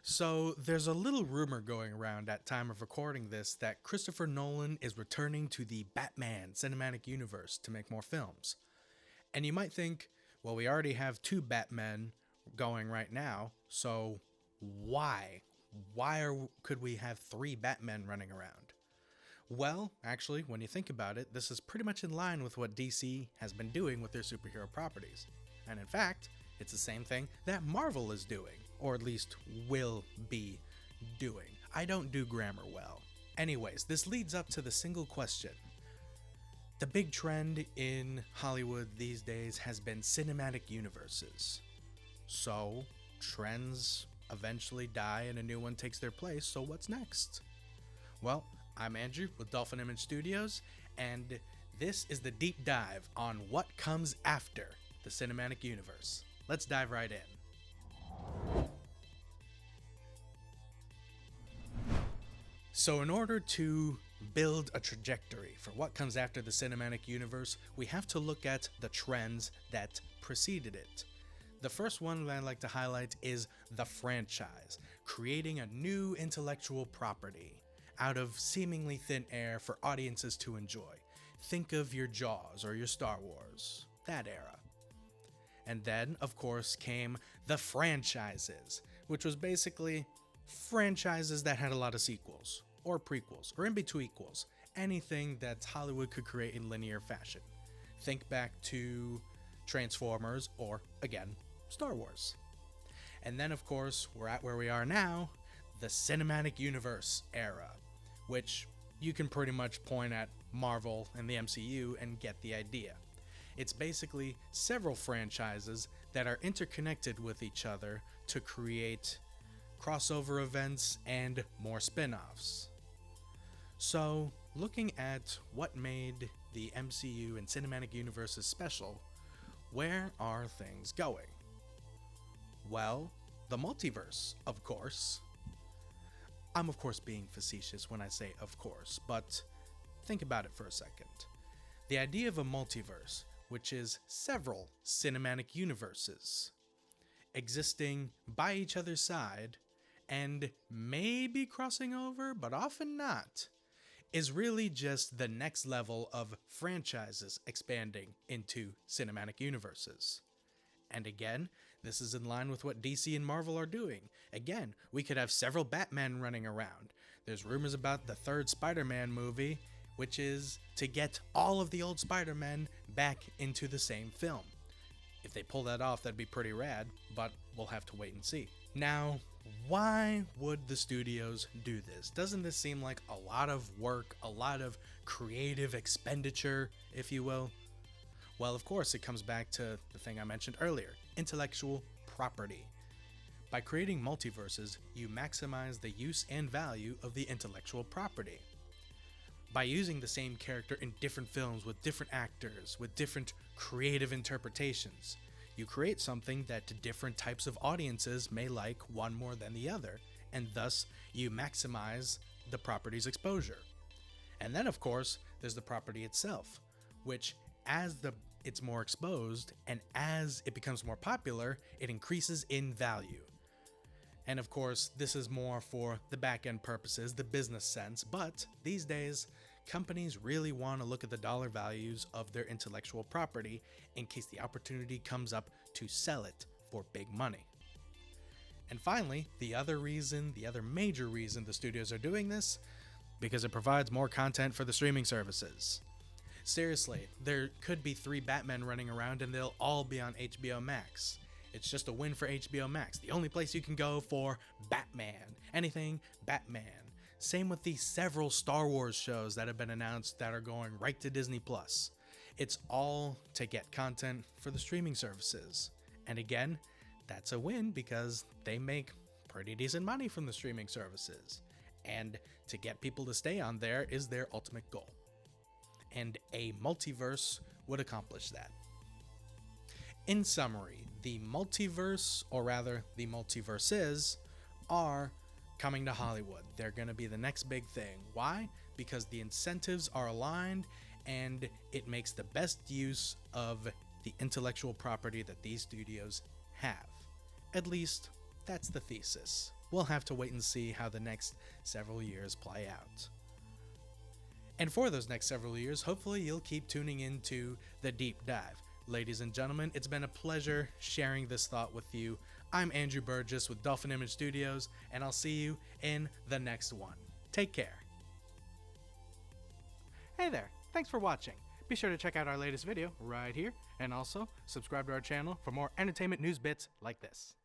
So, there's a little rumor going around at time of recording this that Christopher Nolan is returning to the Batman cinematic universe to make more films. And you might think, well, we already have two Batmen going right now, so why? Could we have three Batmen running around? Well, actually, when you think about it, this is pretty much in line with what DC has been doing with their superhero properties. And in fact, it's the same thing that Marvel is doing, or at least will be doing. I don't do grammar well. Anyways, this leads up to the single question. The big trend in Hollywood these days has been cinematic universes. So, trends eventually die and a new one takes their place, so what's next? Well, I'm Andrew with Dolphin Image Studios, and this is the deep dive on what comes after the cinematic universe. Let's dive right in. So in order to build a trajectory for what comes after the cinematic universe, we have to look at the trends that preceded it. The first one that I'd like to highlight is the franchise, creating a new intellectual property out of seemingly thin air for audiences to enjoy. Think of your Jaws or your Star Wars, that era. And then, of course, came the franchises, which was basically franchises that had a lot of sequels, or prequels, or in-between-equals, anything that Hollywood could create in linear fashion. Think back to Transformers, or, again, Star Wars. And then, of course, we're at where we are now, the cinematic universe era, which you can pretty much point at Marvel and the MCU and get the idea. It's basically several franchises that are interconnected with each other to create crossover events and more spin-offs. So, looking at what made the MCU and cinematic universes special, where are things going? Well, the multiverse, of course. I'm of course being facetious when I say of course, but think about it for a second. The idea of a multiverse, which is several cinematic universes existing by each other's side and maybe crossing over, but often not, is really just the next level of franchises expanding into cinematic universes. And again, this is in line with what DC and Marvel are doing. Again, we could have several Batman running around. There's rumors about the third Spider-Man movie, which is to get all of the old Spider-Men back into the same film. If they pull that off, that'd be pretty rad, but we'll have to wait and see. Now, why would the studios do this? Doesn't this seem like a lot of work, a lot of creative expenditure, if you will? Well, of course, it comes back to the thing I mentioned earlier, intellectual property. By creating multiverses, you maximize the use and value of the intellectual property. By using the same character in different films with different actors, with different creative interpretations, you create something that different types of audiences may like one more than the other, and thus you maximize the property's exposure. And then, of course, there's the property itself, which as it's more exposed and as it becomes more popular, it increases in value. And of course, this is more for the back-end purposes, the business sense, but these days, companies really want to look at the dollar values of their intellectual property in case the opportunity comes up to sell it for big money. And finally, the other major reason the studios are doing this, because it provides more content for the streaming services. Seriously, there could be 3 Batmen running around and they'll all be on HBO Max. It's just a win for HBO Max, the only place you can go for Batman, anything Batman. Same with the several Star Wars shows that have been announced that are going right to Disney+. It's all to get content for the streaming services. And again, that's a win because they make pretty decent money from the streaming services. And to get people to stay on there is their ultimate goal. And a multiverse would accomplish that. In summary, the multiverse, or rather the multiverses, are coming to Hollywood. They're going to be the next big thing. Why? Because the incentives are aligned and it makes the best use of the intellectual property that these studios have. At least, that's the thesis. We'll we'll have to wait and see how the next several years play out. And for those next several years, hopefully you'll keep tuning into the deep dive. Ladies and gentlemen, it's been a pleasure sharing this thought with you. I'm Andrew Burgess with Dolphin Image Studios, and I'll see you in the next one. Take care. Hey there, thanks for watching. Be sure to check out our latest video right here, and also subscribe to our channel for more entertainment news bits like this.